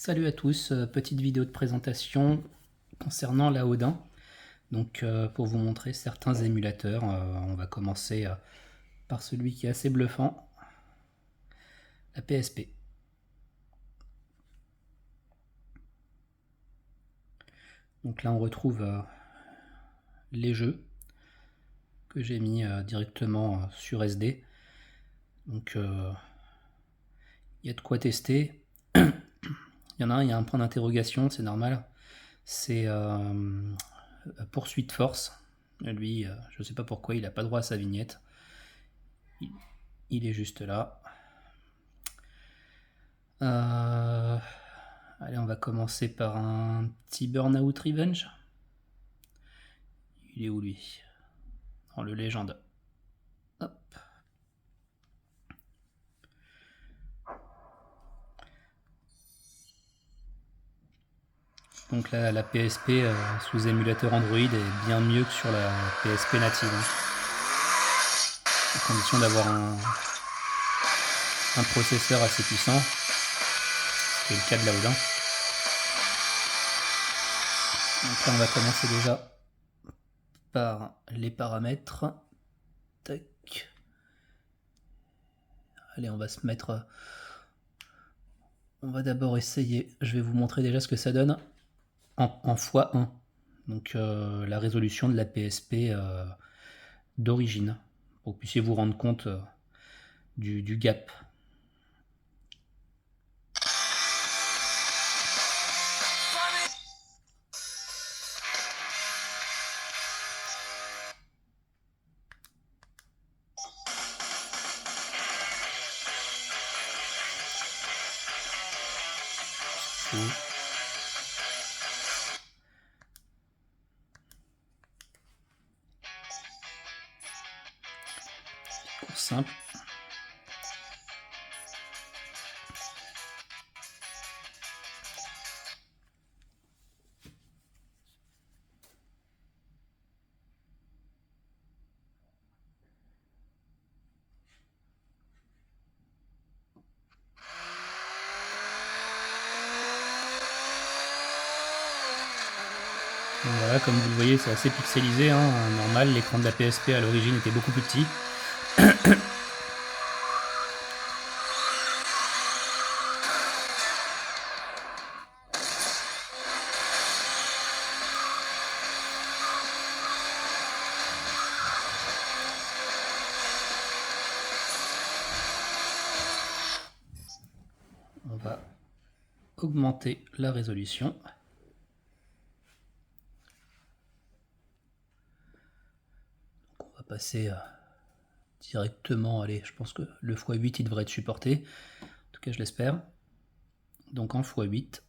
Salut à tous, petite vidéo de présentation concernant la Odin. Donc pour vous montrer certains émulateurs, on va commencer par celui qui est assez bluffant, la PSP. Donc là on retrouve les jeux que j'ai mis directement sur SD. Donc il y a de quoi tester. Il y en a un, il y a un point d'interrogation, c'est normal. C'est Poursuite Force. Lui, je ne sais pas pourquoi, il n'a pas droit à sa vignette. Il est juste là. Allez, on va commencer par un petit Burnout Revenge. Il est où lui? Dans le Légende. Hop. Donc là, la PSP sous émulateur Android est bien mieux que sur la PSP native. À condition d'avoir un processeur assez puissant. C'est le cas de la Odin. Donc là, on va commencer déjà par les paramètres. Tac. Allez, on va se mettre... On va d'abord essayer, je vais vous montrer déjà ce que ça donne en x1. Donc la résolution de la PSP d'origine, pour que vous puissiez vous rendre compte du gap. Simple. Voilà, comme vous le voyez, c'est assez pixelisé, hein, normal, l'écran de la PSP à l'origine était beaucoup plus petit. On va augmenter la résolution. On va passer directement, allez, je pense que le x8 il devrait être supporté, en tout cas je l'espère. Donc en x8.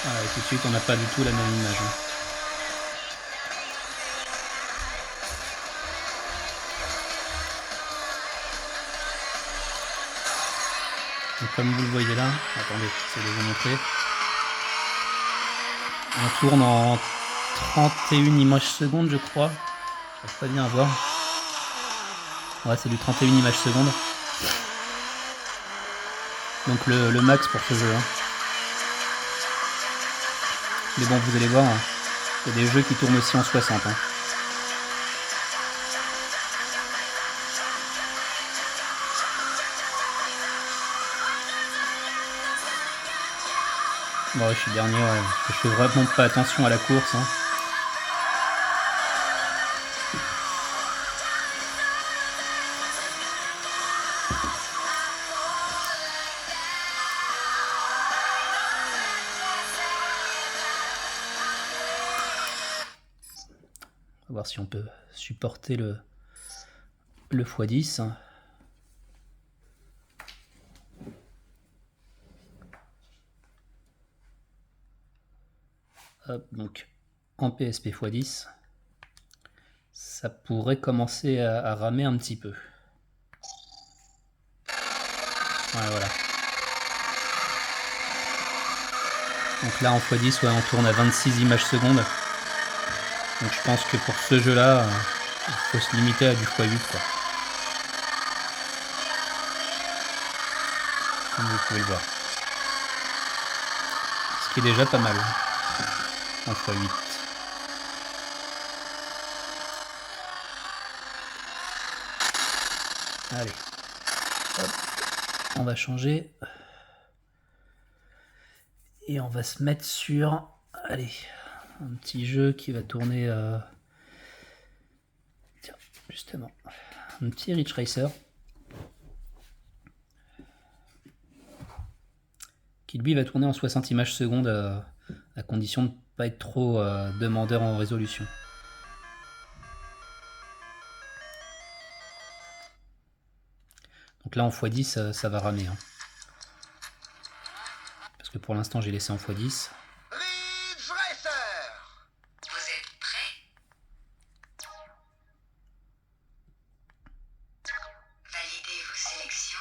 Ah, et tout de suite on n'a pas du tout la même image. Donc comme vous le voyez là, attendez, j'essaie de vous montrer. On tourne en 31 images secondes je crois. Je n'arrive pas bien à voir. Ouais, c'est du 31 images secondes. Donc le max pour ce jeu. Hein. Mais bon, vous allez voir, hein, il y a des jeux qui tournent aussi en 60. Hein. Bon, je suis dernier, ouais. Je fais vraiment pas attention à la course. Hein. On va voir si on peut supporter le x10. Hop, donc en PSP x10, ça pourrait commencer à ramer un petit peu. Ouais, voilà. Donc là en x10, ouais, on tourne à 26 images secondes. Donc je pense que pour ce jeu là, il faut se limiter à du x8 quoi. comme vous pouvez le voir. Ce qui est déjà pas mal en x8. Allez, hop. On va changer et on va se mettre sur, allez, un petit jeu qui va tourner, tiens, justement, un petit Ridge Racer qui lui va tourner en 60 images secondes à condition de ne pas être trop demandeur en résolution. Donc là en x10 ça va ramer. Hein. Parce que pour l'instant j'ai laissé en x10. Ridge Racer. Vous êtes prêts? Validez vos sélections.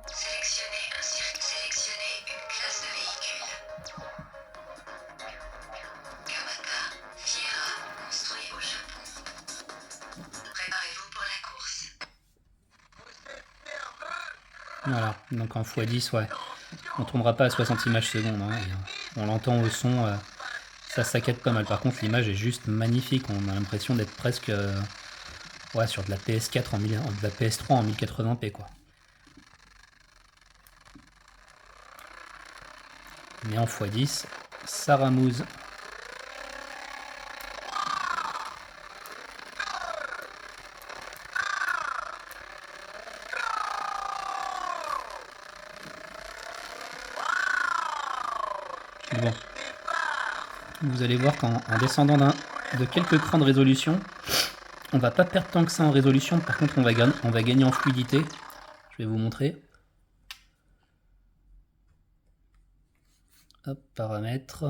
Sélectionnez une classe de véhicule. Kamata, Fiera, construit au Japon. Préparez-vous pour la course. Voilà, donc en x10, ouais. On tournera pas à 60 images secondes. Hein, on l'entend au son, ça saccade pas mal. Par contre, l'image est juste magnifique. On a l'impression d'être presque ouais, sur de la PS4 de la PS3 en 1080p quoi. Mais en x10, ça ramouse. Bon. Vous allez voir qu'en descendant de quelques crans de résolution, on va pas perdre tant que ça en résolution. Par contre, on va gagner en fluidité. Je vais vous montrer. Hop, paramètres.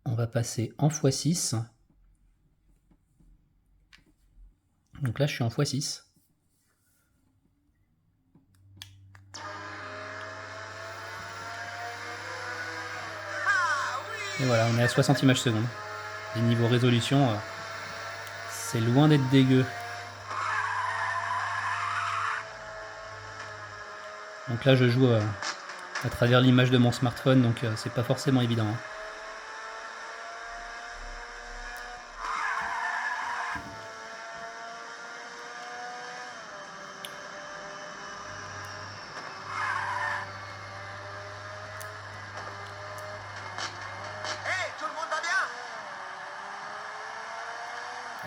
On va passer en x6. Donc là, je suis en x6. Et voilà, on est à 60 images secondes. Et niveau résolution, c'est loin d'être dégueu. Donc là, je joue à travers l'image de mon smartphone, donc c'est pas forcément évident. Hein.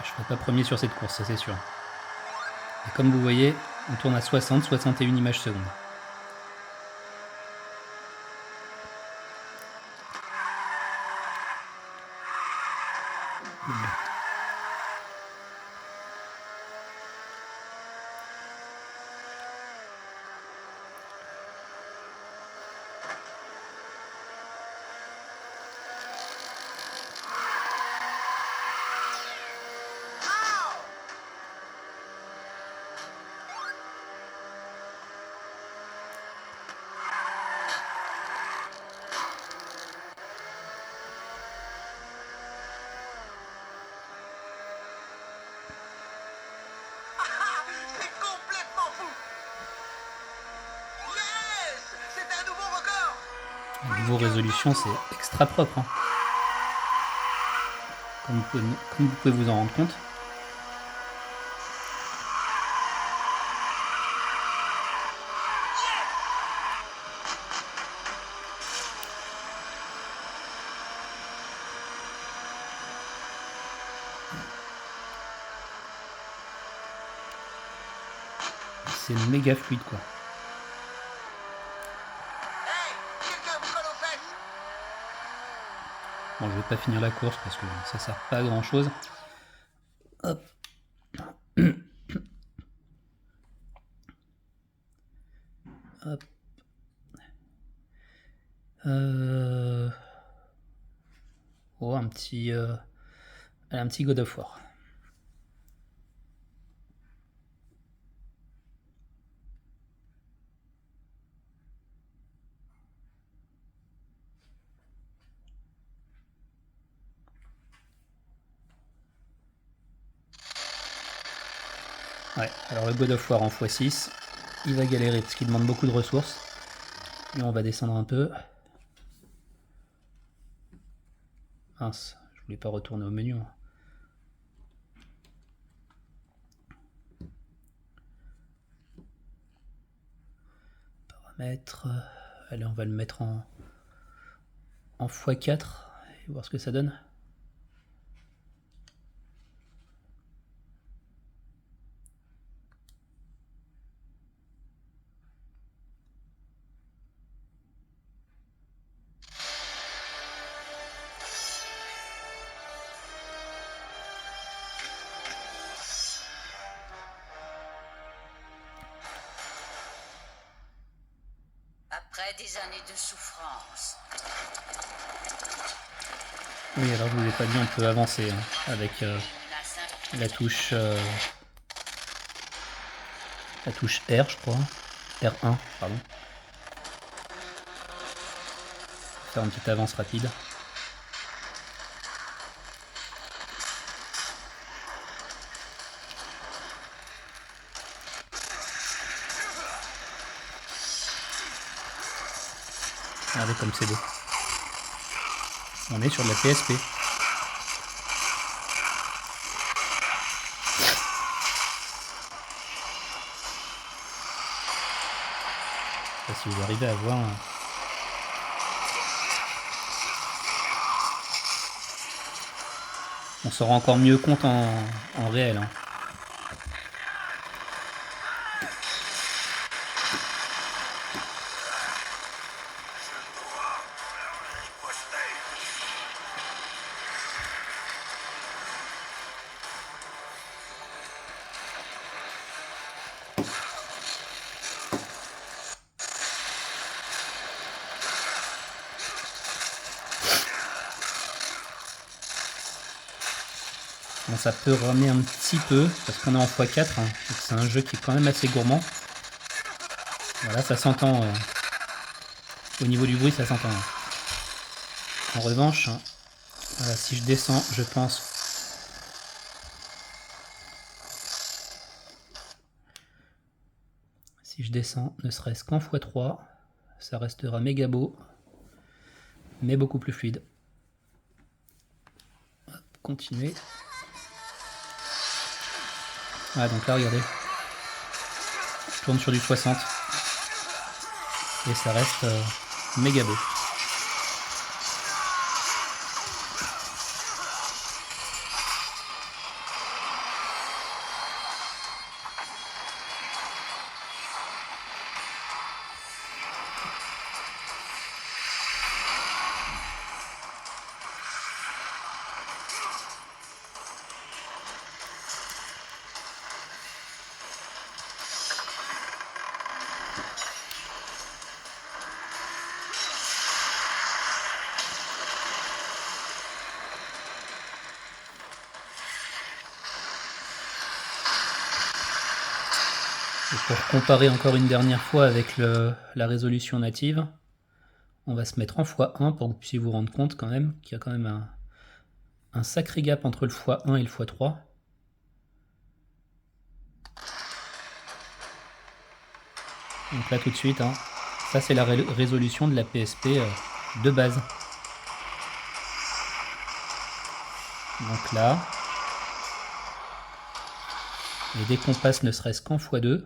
Je ne serai pas premier sur cette course, ça c'est sûr. Et comme vous voyez, on tourne à 61 images secondes. Niveau résolution, c'est extra propre. Hein. Comme vous pouvez vous en rendre compte. C'est méga fluide quoi. Bon, je vais pas finir la course parce que ça sert pas à grand chose. Hop. Hop. Oh, un petit God of War. Ouais, alors le God of War en x6, il va galérer parce qu'il demande beaucoup de ressources. Et on va descendre un peu. Mince, je voulais pas retourner au menu. Paramètres. Allez, on va le mettre en x4 et voir ce que ça donne. Après des années de souffrance. Oui, alors je vous ai pas dit, on peut avancer hein, avec la touche R, je crois. R1, pardon. Faire une petite avance rapide. Regardez comme c'est beau. On est sur de la PSP. Je sais pas si vous arrivez à voir. On s'en rend encore mieux compte en réel. Hein. Bon, ça peut ramer un petit peu parce qu'on est en x4. Hein, c'est un jeu qui est quand même assez gourmand. Voilà, ça s'entend. Au niveau du bruit, ça s'entend. Hein. En revanche, hein, voilà, si je descends, je pense. Si je descends, ne serait-ce qu'en x3, ça restera méga beau, mais beaucoup plus fluide. Hop, continuer. Ah, donc là, regardez. Je tourne sur du 60. Et ça reste méga beau. Et pour comparer encore une dernière fois avec la résolution native, on va se mettre en x1 pour que vous puissiez vous rendre compte quand même qu'il y a quand même un sacré gap entre le x1 et le x3. Donc là tout de suite, hein, ça c'est la résolution de la PSP de base. Donc là, et dès qu'on passe ne serait-ce qu'en x2,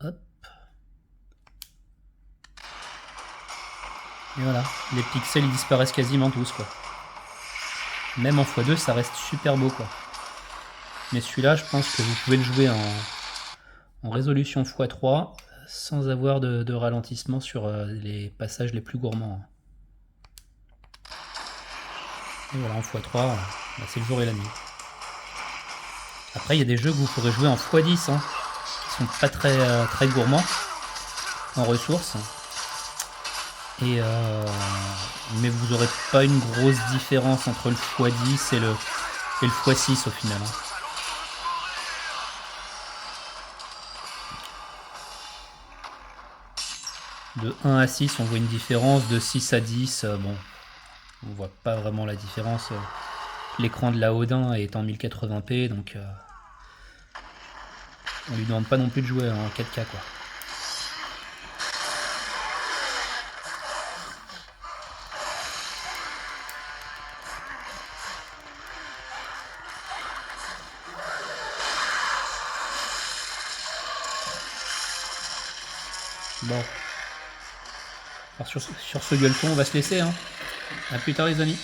hop, et voilà, les pixels ils disparaissent quasiment tous quoi. Même en x2 ça reste super beau quoi. Mais celui-là je pense que vous pouvez le jouer en résolution x3 sans avoir de ralentissement sur les passages les plus gourmands. Et voilà, en x3, bah, c'est le jour et la nuit. Après, il y a des jeux que vous pourrez jouer en x10, hein, qui sont pas très gourmands en ressources. Et mais vous n'aurez pas une grosse différence entre le x10 et le x6 au final. Hein. De 1 à 6, on voit une différence. De 6 à 10, bon, on voit pas vraiment la différence. l'écran de la Odin est en 1080p, donc on lui demande pas non plus de jouer en 4K quoi. Bon. Alors sur ce gueuleton, on va se laisser. Hein. A plus tard les amis.